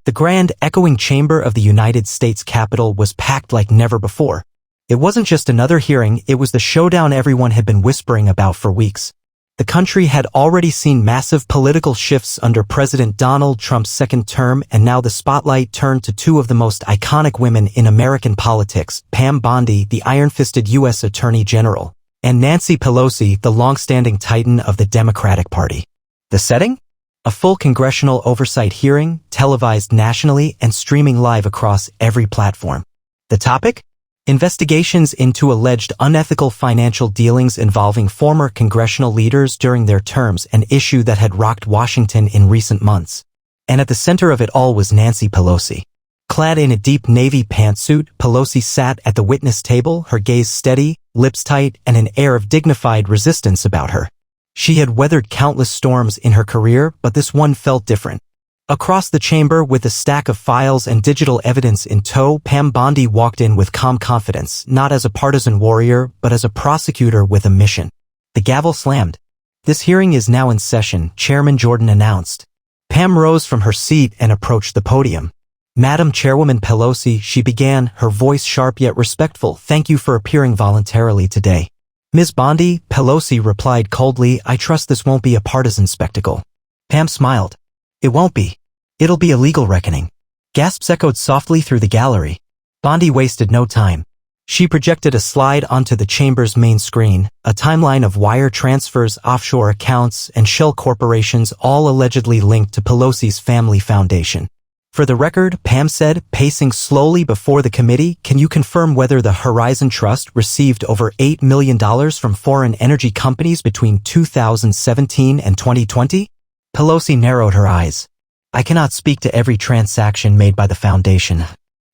The grand, echoing chamber of the United States Capitol was packed like never before. It wasn't just another hearing, it was the showdown everyone had been whispering about for weeks. The country had already seen massive political shifts under President Donald Trump's second term, and now the spotlight turned to two of the most iconic women in American politics, Pam Bondi, the iron-fisted U.S. Attorney General, and Nancy Pelosi, the long-standing titan of the Democratic Party. The setting? A full congressional oversight hearing, televised nationally and streaming live across every platform. The topic? Investigations into alleged unethical financial dealings involving former congressional leaders during their terms, an issue that had rocked Washington in recent months. And at the center of it all was Nancy Pelosi. Clad in a deep navy pantsuit, Pelosi sat at the witness table, her gaze steady, lips tight, and an air of dignified resistance about her. She had weathered countless storms in her career, but this one felt different. Across the chamber, with a stack of files and digital evidence in tow, Pam Bondi walked in with calm confidence, not as a partisan warrior, but as a prosecutor with a mission. The gavel slammed. "This hearing is now in session," Chairman Jordan announced. Pam rose from her seat and approached the podium. "Madam Chairwoman Pelosi," she began, her voice sharp yet respectful, "thank you for appearing voluntarily today." "Ms. Bondi," Pelosi replied coldly, "I trust this won't be a partisan spectacle." Pam smiled. "It won't be. It'll be a legal reckoning." Gasps echoed softly through the gallery. Bondi wasted no time. She projected a slide onto the chamber's main screen, a timeline of wire transfers, offshore accounts, and shell corporations, all allegedly linked to Pelosi's family foundation. "For the record," Pam said, pacing slowly before the committee, "can you confirm whether the Horizon Trust received over $8 million from foreign energy companies between 2017 and 2020? Pelosi narrowed her eyes. "I cannot speak to every transaction made by the foundation.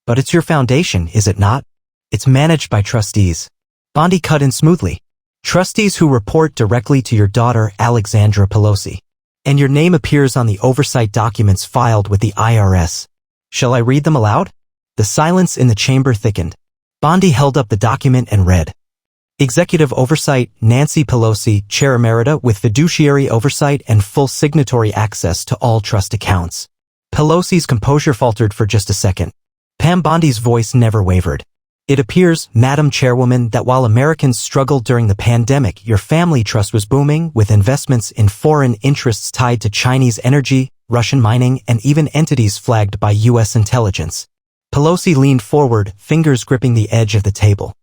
But it's your foundation, is it not? It's managed by trustees." Bondi cut in smoothly. "Trustees who report directly to your daughter, Alexandra Pelosi. And your name appears on the oversight documents filed with the IRS. Shall I read them aloud?" The silence in the chamber thickened. Bondi held up the document and read. "Executive Oversight, Nancy Pelosi, Chair Emerita, with fiduciary oversight and full signatory access to all trust accounts." Pelosi's composure faltered for just a second. Pam Bondi's voice never wavered. "It appears, Madam Chairwoman, that while Americans struggled during the pandemic, your family trust was booming, with investments in foreign interests tied to Chinese energy, Russian mining, and even entities flagged by U.S. intelligence." Pelosi leaned forward, fingers gripping the edge of the table.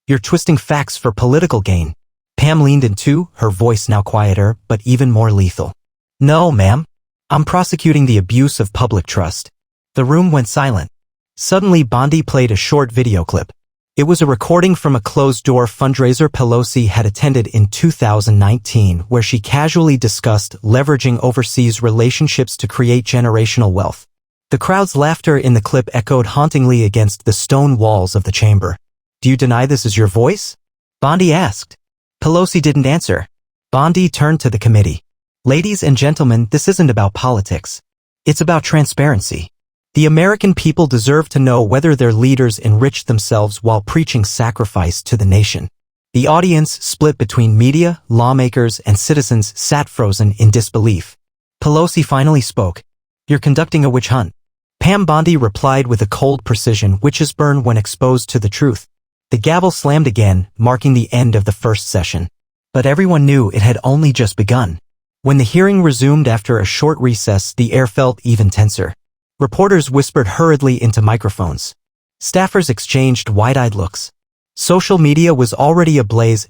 "You're twisting facts for political gain." Pam leaned in too, her voice now quieter, but even more lethal. "No, ma'am. I'm prosecuting the abuse of public trust." The room went silent. Suddenly, Bondi played a short video clip. It was a recording from a closed-door fundraiser Pelosi had attended in 2019, where she casually discussed leveraging overseas relationships to create generational wealth. The crowd's laughter in the clip echoed hauntingly against the stone walls of the chamber. "Do you deny this is your voice?" Bondi asked. Pelosi didn't answer. Bondi turned to the committee. "Ladies and gentlemen, this isn't about politics. It's about transparency. The American people deserve to know whether their leaders enriched themselves while preaching sacrifice to the nation." The audience, split between media, lawmakers, and citizens, sat frozen in disbelief. Pelosi finally spoke. "You're conducting a witch hunt." Pam Bondi replied with a cold precision, witches burn when exposed to the truth. The gavel slammed again, marking the end of the first session. But everyone knew it had only just begun. When the hearing resumed after a short recess, the air felt even tenser. Reporters whispered hurriedly into microphones. Staffers exchanged wide-eyed looks. Social media was already ablaze.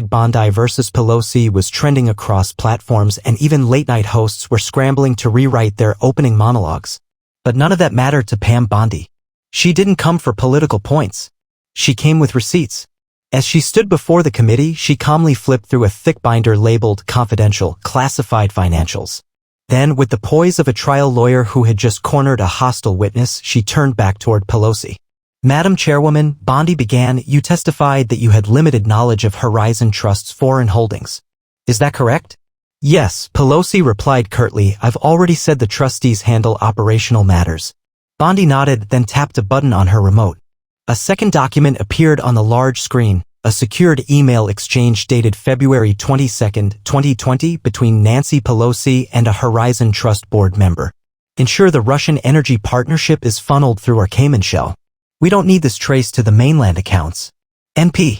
#Bondi versus Pelosi was trending across platforms, and even late-night hosts were scrambling to rewrite their opening monologues. But none of that mattered to Pam Bondi. She didn't come for political points. She came with receipts. As she stood before the committee, she calmly flipped through a thick binder labeled Confidential, Classified Financials. Then, with the poise of a trial lawyer who had just cornered a hostile witness, she turned back toward Pelosi. "Madam Chairwoman," Bondi began, "you testified that you had limited knowledge of Horizon Trust's foreign holdings. Is that correct?" "Yes," Pelosi replied curtly, "I've already said the trustees handle operational matters." Bondi nodded, then tapped a button on her remote. A second document appeared on the large screen, a secured email exchange dated February 22, 2020 between Nancy Pelosi and a Horizon Trust board member. Ensure the Russian energy partnership is funneled through our Cayman shell. We don't need this trace to the mainland accounts. NP.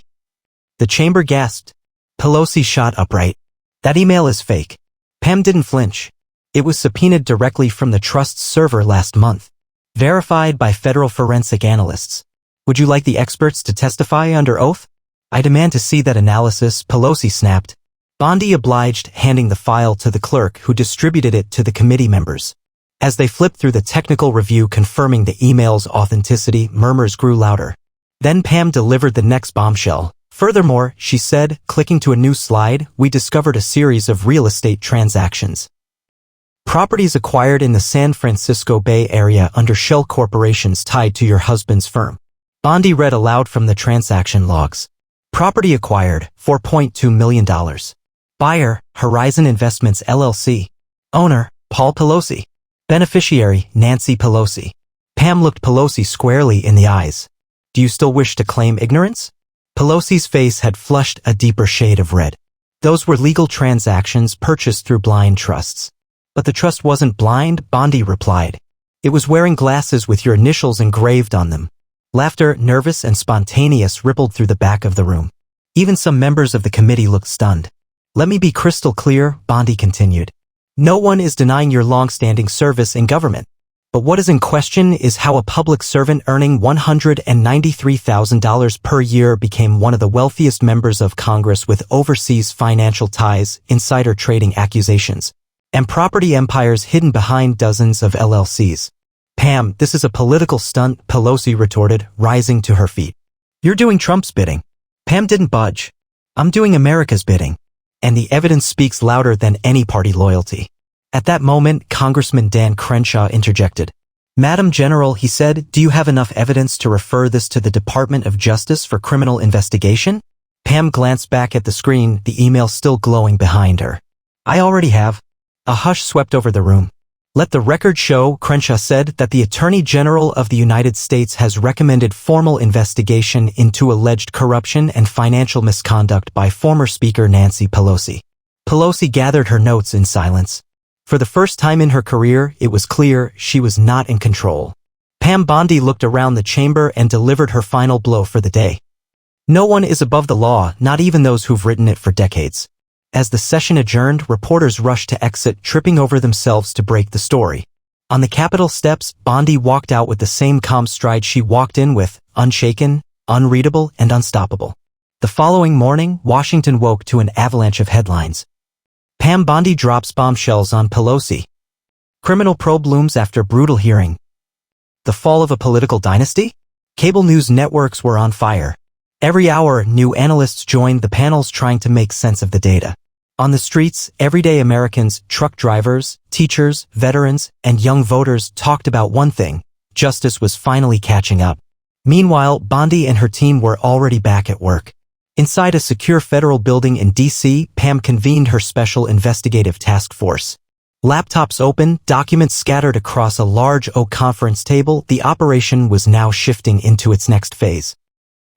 The chamber gasped. Pelosi shot upright. That email is fake. Pam didn't flinch. It was subpoenaed directly from the trust's server last month. Verified by federal forensic analysts. Would you like the experts to testify under oath? I demand to see that analysis, Pelosi snapped. Bondi obliged, handing the file to the clerk who distributed it to the committee members. As they flipped through the technical review confirming the email's authenticity, murmurs grew louder. Then Pam delivered the next bombshell. Furthermore, she said, clicking to a new slide, we discovered a series of real estate transactions. Properties acquired in the San Francisco Bay Area under shell corporations tied to your husband's firm. Bondi read aloud from the transaction logs. Property acquired, $4.2 million. Buyer, Horizon Investments LLC. Owner, Paul Pelosi. Beneficiary, Nancy Pelosi. Pam looked Pelosi squarely in the eyes. Do you still wish to claim ignorance? Pelosi's face had flushed a deeper shade of red. Those were legal transactions purchased through blind trusts. But the trust wasn't blind, Bondi replied. It was wearing glasses with your initials engraved on them. Laughter, nervous and spontaneous, rippled through the back of the room. Even some members of the committee looked stunned. Let me be crystal clear, Bondi continued. No one is denying your long-standing service in government. But what is in question is how a public servant earning $193,000 per year became one of the wealthiest members of Congress with overseas financial ties, insider trading accusations, and property empires hidden behind dozens of LLCs. Pam, this is a political stunt, Pelosi retorted, rising to her feet. You're doing Trump's bidding. Pam didn't budge. I'm doing America's bidding. And the evidence speaks louder than any party loyalty. At that moment, Congressman Dan Crenshaw interjected. Madam General, he said, do you have enough evidence to refer this to the Department of Justice for criminal investigation? Pam glanced back at the screen, the email still glowing behind her. I already have. A hush swept over the room. Let the record show, Crenshaw said, that the Attorney General of the United States has recommended formal investigation into alleged corruption and financial misconduct by former Speaker Nancy Pelosi. Pelosi gathered her notes in silence. For the first time in her career, it was clear she was not in control. Pam Bondi looked around the chamber and delivered her final blow for the day. No one is above the law, not even those who've written it for decades. As the session adjourned, reporters rushed to exit, tripping over themselves to break the story. On the Capitol steps, Bondi walked out with the same calm stride she walked in with, unshaken, unreadable, and unstoppable. The following morning, Washington woke to an avalanche of headlines. Pam Bondi drops bombshells on Pelosi. Criminal probe looms after brutal hearing. The fall of a political dynasty? Cable news networks were on fire. Every hour, new analysts joined the panels trying to make sense of the data. On the streets, everyday Americans, truck drivers, teachers, veterans, and young voters talked about one thing: justice was finally catching up. Meanwhile, Bondi and her team were already back at work. Inside a secure federal building in D.C., Pam convened her special investigative task force. Laptops open, documents scattered across a large oak conference table, the operation was now shifting into its next phase.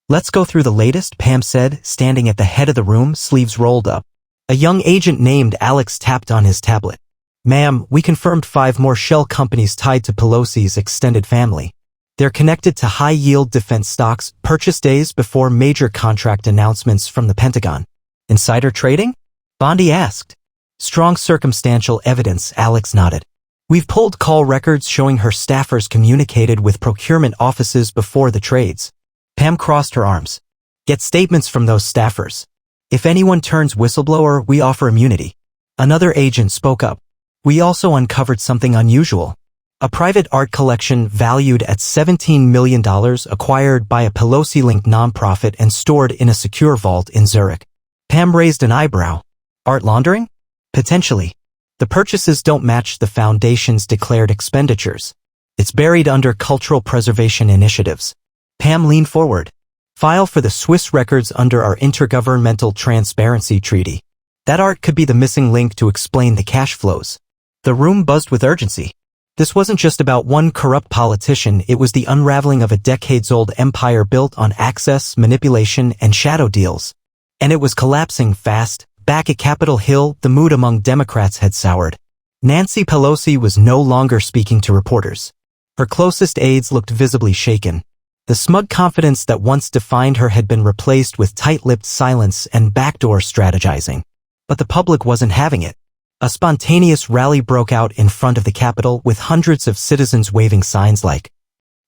Let's go through the latest, Pam said, standing at the head of the room, sleeves rolled up. A young agent named Alex tapped on his tablet. Ma'am, we confirmed 5 more shell companies tied to Pelosi's extended family. They're connected to high-yield defense stocks, purchased days before major contract announcements from the Pentagon. Insider trading? Bondi asked. Strong circumstantial evidence, Alex nodded. We've pulled call records showing her staffers communicated with procurement offices before the trades. Pam crossed her arms. Get statements from those staffers. If anyone turns whistleblower, we offer immunity. Another agent spoke up. We also uncovered something unusual. A private art collection valued at $17 million acquired by a Pelosi-linked nonprofit and stored in a secure vault in Zurich. Pam raised an eyebrow. Art laundering? Potentially. The purchases don't match the foundation's declared expenditures. It's buried under cultural preservation initiatives. Pam leaned forward. File for the Swiss records under our Intergovernmental Transparency Treaty. That art could be the missing link to explain the cash flows. The room buzzed with urgency. This wasn't just about one corrupt politician, it was the unraveling of a decades-old empire built on access, manipulation, and shadow deals. And it was collapsing fast. Back at Capitol Hill, the mood among Democrats had soured. Nancy Pelosi was no longer speaking to reporters. Her closest aides looked visibly shaken. The smug confidence that once defined her had been replaced with tight-lipped silence and backdoor strategizing. But the public wasn't having it. A spontaneous rally broke out in front of the Capitol with hundreds of citizens waving signs like,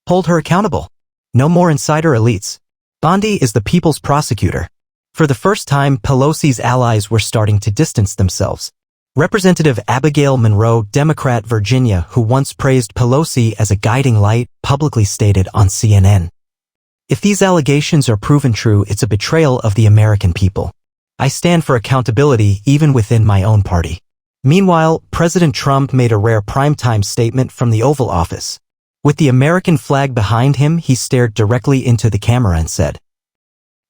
"Hold her accountable. No more insider elites. Bondi is the people's prosecutor." For the first time, Pelosi's allies were starting to distance themselves. Representative Abigail Monroe, Democrat Virginia, who once praised Pelosi as a guiding light, publicly stated on CNN, "If these allegations are proven true, it's a betrayal of the American people. I stand for accountability even within my own party." Meanwhile, President Trump made a rare primetime statement from the Oval Office. With the American flag behind him, he stared directly into the camera and said,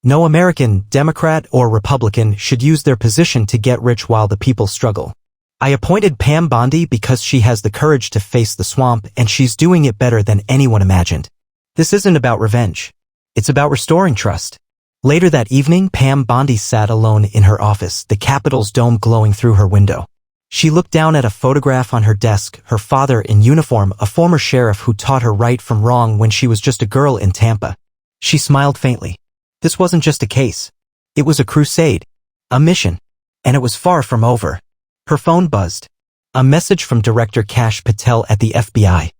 "No American, Democrat or Republican, should use their position to get rich while the people struggle. I appointed Pam Bondi because she has the courage to face the swamp, and she's doing it better than anyone imagined. This isn't about revenge. It's about restoring trust." Later that evening, Pam Bondi sat alone in her office, the Capitol's dome glowing through her window. She looked down at a photograph on her desk, her father in uniform, a former sheriff who taught her right from wrong when she was just a girl in Tampa. She smiled faintly. This wasn't just a case. It was a crusade. A mission. And it was far from over. Her phone buzzed. A message from Director Kash Patel at the FBI.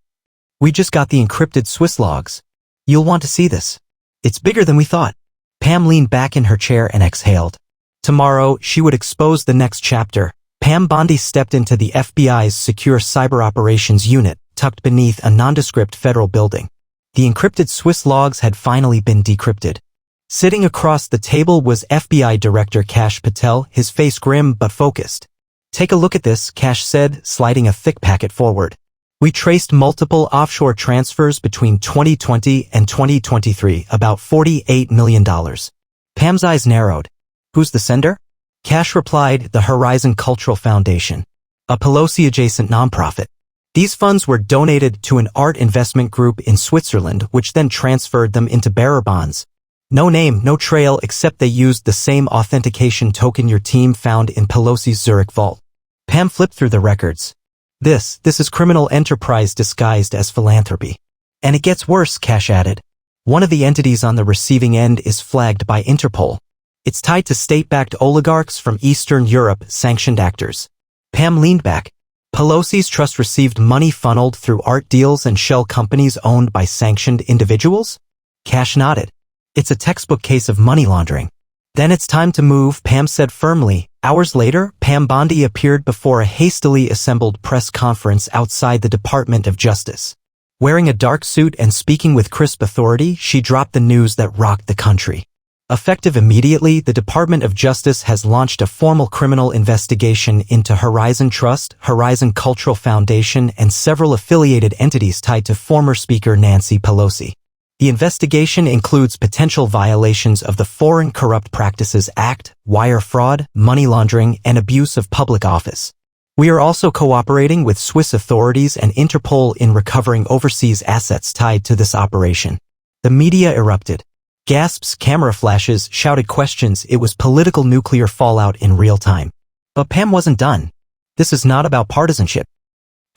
"We just got the encrypted Swiss logs. You'll want to see this. It's bigger than we thought." Pam leaned back in her chair and exhaled. Tomorrow, she would expose the next chapter. Pam Bondi stepped into the FBI's Secure Cyber Operations Unit, tucked beneath a nondescript federal building. The encrypted Swiss logs had finally been decrypted. Sitting across the table was FBI Director Kash Patel, his face grim but focused. "Take a look at this," Kash said, sliding a thick packet forward. "We traced multiple offshore transfers between 2020 and 2023, about $48 million. Pam's eyes narrowed. "Who's the sender?" Kash replied, "The Horizon Cultural Foundation, a Pelosi-adjacent nonprofit. These funds were donated to an art investment group in Switzerland, which then transferred them into bearer bonds. No name, no trail, except they used the same authentication token your team found in Pelosi's Zurich vault." Pam flipped through the records. This is criminal enterprise disguised as philanthropy. "And it gets worse," Kash added. "One of the entities on the receiving end is flagged by Interpol. It's tied to state-backed oligarchs from Eastern Europe, sanctioned actors." Pam leaned back. "Pelosi's trust received money funneled through art deals and shell companies owned by sanctioned individuals?" Kash nodded. "It's a textbook case of money laundering." "Then it's time to move," Pam said firmly. Hours later, Pam Bondi appeared before a hastily assembled press conference outside the Department of Justice. Wearing a dark suit and speaking with crisp authority, she dropped the news that rocked the country. Effective immediately, the Department of Justice has launched a formal criminal investigation into Horizon Trust, Horizon Cultural Foundation, and several affiliated entities tied to former Speaker Nancy Pelosi. The investigation includes potential violations of the Foreign Corrupt Practices Act, wire fraud, money laundering, and abuse of public office. "We are also cooperating with Swiss authorities and Interpol in recovering overseas assets tied to this operation." The media erupted. Gasps, camera flashes, shouted questions. It was political nuclear fallout in real time. But Pam wasn't done. This is not about partisanship.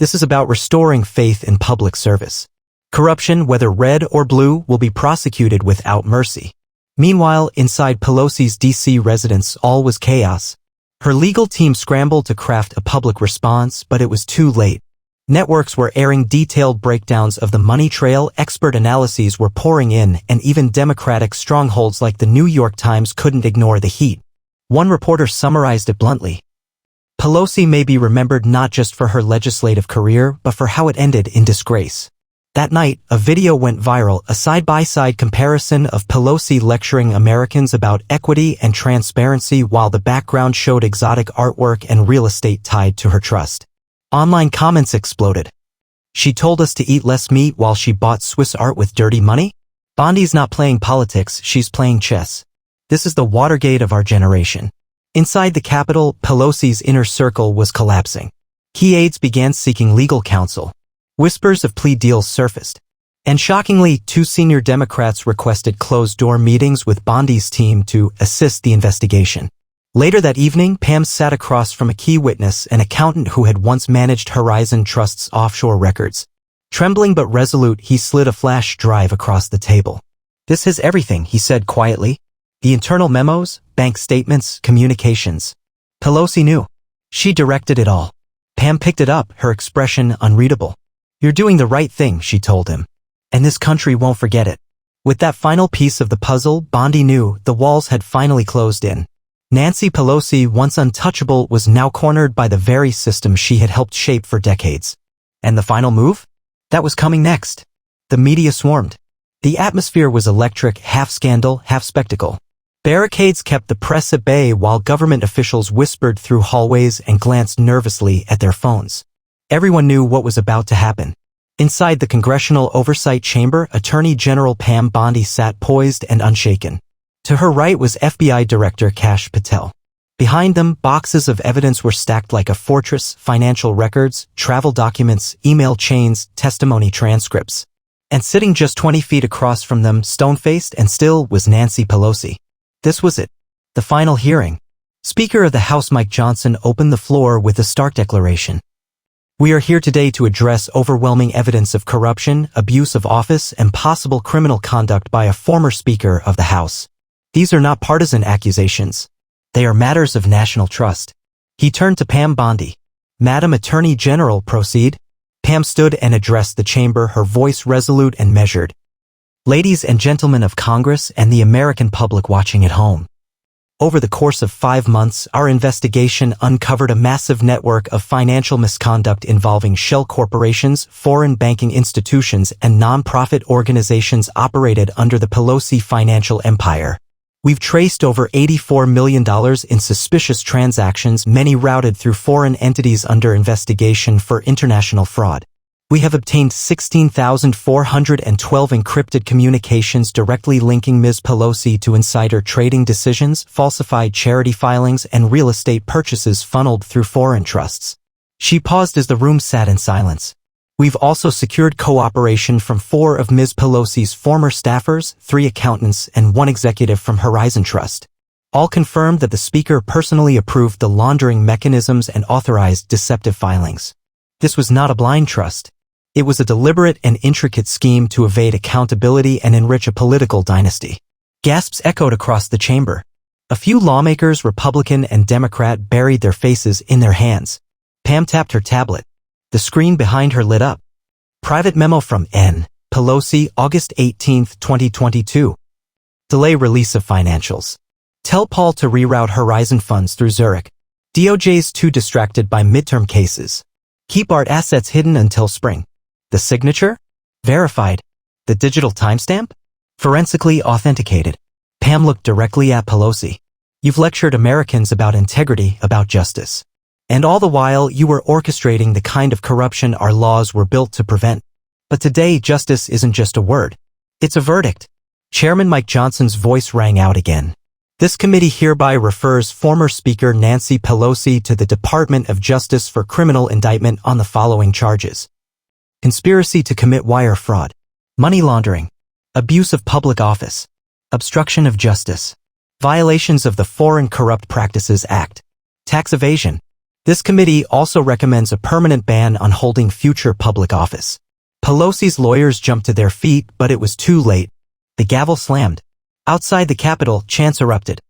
This is about restoring faith in public service. Corruption, whether red or blue, will be prosecuted without mercy. Meanwhile, inside Pelosi's D.C. residence, all was chaos. Her legal team scrambled to craft a public response, but it was too late. Networks were airing detailed breakdowns of the money trail, expert analyses were pouring in, and even Democratic strongholds like the New York Times couldn't ignore the heat. One reporter summarized it bluntly. "Pelosi may be remembered not just for her legislative career, but for how it ended in disgrace." That night, a video went viral, a side-by-side comparison of Pelosi lecturing Americans about equity and transparency while the background showed exotic artwork and real estate tied to her trust. Online comments exploded. "She told us to eat less meat while she bought Swiss art with dirty money? Bondi's not playing politics, she's playing chess. This is the Watergate of our generation." Inside the Capitol, Pelosi's inner circle was collapsing. Key aides began seeking legal counsel. Whispers of plea deals surfaced. And shockingly, 2 senior Democrats requested closed-door meetings with Bondi's team to assist the investigation. Later that evening, Pam sat across from a key witness, an accountant who had once managed Horizon Trust's offshore records. Trembling but resolute, he slid a flash drive across the table. "This is everything," he said quietly. "The internal memos, bank statements, communications." Pelosi knew. She directed it all. Pam picked it up, her expression unreadable. "You're doing the right thing," she told him. "And this country won't forget it." With that final piece of the puzzle, Bondi knew the walls had finally closed in. Nancy Pelosi, once untouchable, was now cornered by the very system she had helped shape for decades. And the final move? That was coming next. The media swarmed. The atmosphere was electric, half scandal, half spectacle. Barricades kept the press at bay while government officials whispered through hallways and glanced nervously at their phones. Everyone knew what was about to happen. Inside the Congressional Oversight Chamber, Attorney General Pam Bondi sat poised and unshaken. To her right was FBI Director Kash Patel. Behind them, boxes of evidence were stacked like a fortress: financial records, travel documents, email chains, testimony transcripts. And sitting just 20 feet across from them, stone-faced and still, was Nancy Pelosi. This was it. The final hearing. Speaker of the House Mike Johnson opened the floor with a stark declaration. "We are here today to address overwhelming evidence of corruption, abuse of office, and possible criminal conduct by a former Speaker of the House. These are not partisan accusations. They are matters of national trust." He turned to Pam Bondi. "Madam Attorney General, proceed." Pam stood and addressed the chamber, her voice resolute and measured. "Ladies and gentlemen of Congress and the American public watching at home. Over the course of 5 months, our investigation uncovered a massive network of financial misconduct involving shell corporations, foreign banking institutions, and nonprofit organizations operated under the Pelosi financial empire. We've traced over $84 million in suspicious transactions, many routed through foreign entities under investigation for international fraud. We have obtained 16,412 encrypted communications directly linking Ms. Pelosi to insider trading decisions, falsified charity filings, and real estate purchases funneled through foreign trusts." She paused as the room sat in silence. "We've also secured cooperation from 4 of Ms. Pelosi's former staffers, 3 accountants, and 1 executive from Horizon Trust. All confirmed that the Speaker personally approved the laundering mechanisms and authorized deceptive filings. This was not a blind trust. It was a deliberate and intricate scheme to evade accountability and enrich a political dynasty." Gasps echoed across the chamber. A few lawmakers, Republican and Democrat, buried their faces in their hands. Pam tapped her tablet. The screen behind her lit up. Private memo from N. Pelosi, August 18, 2022. Delay release of financials. Tell Paul to reroute Horizon funds through Zurich. DOJ's too distracted by midterm cases. Keep art assets hidden until spring. The signature? Verified. The digital timestamp? Forensically authenticated. Pam looked directly at Pelosi. "You've lectured Americans about integrity, about justice. And all the while, you were orchestrating the kind of corruption our laws were built to prevent. But today, justice isn't just a word. It's a verdict." Chairman Mike Johnson's voice rang out again. "This committee hereby refers former Speaker Nancy Pelosi to the Department of Justice for criminal indictment on the following charges: conspiracy to commit wire fraud, money laundering, abuse of public office, obstruction of justice, violations of the Foreign Corrupt Practices Act, tax evasion." This committee also recommends a permanent ban on holding future public office. Pelosi's lawyers jumped to their feet, but it was too late. The gavel slammed. Outside the Capitol, chants erupted.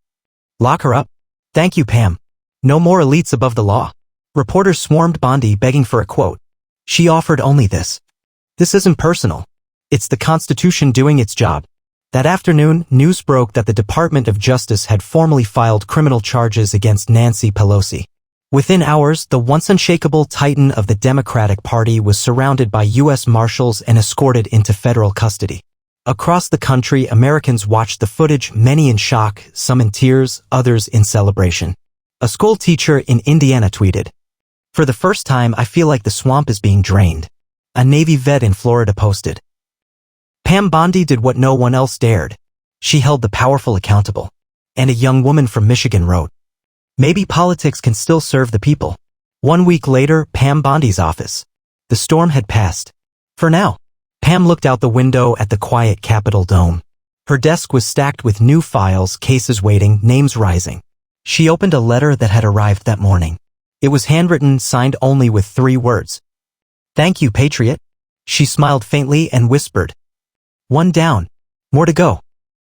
"Lock her up." "Thank you, Pam. No more elites above the law." Reporters swarmed Bondi, begging for a quote. She offered only this. "This isn't personal. It's the Constitution doing its job." That afternoon, news broke that the Department of Justice had formally filed criminal charges against Nancy Pelosi. Within hours, the once unshakable titan of the Democratic Party was surrounded by U.S. Marshals and escorted into federal custody. Across the country, Americans watched the footage, many in shock, some in tears, others in celebration. A school teacher in Indiana tweeted, "For the first time, I feel like the swamp is being drained." A Navy vet in Florida posted. Pam Bondi did what no one else dared. She held the powerful accountable. And a young woman from Michigan wrote, "Maybe politics can still serve the people." 1 week later, Pam Bondi's office. The storm had passed. For now. Pam looked out the window at the quiet Capitol dome. Her desk was stacked with new files, cases waiting, names rising. She opened a letter that had arrived that morning. It was handwritten, signed only with 3 words. "Thank you, Patriot." She smiled faintly and whispered, "One down. More to go."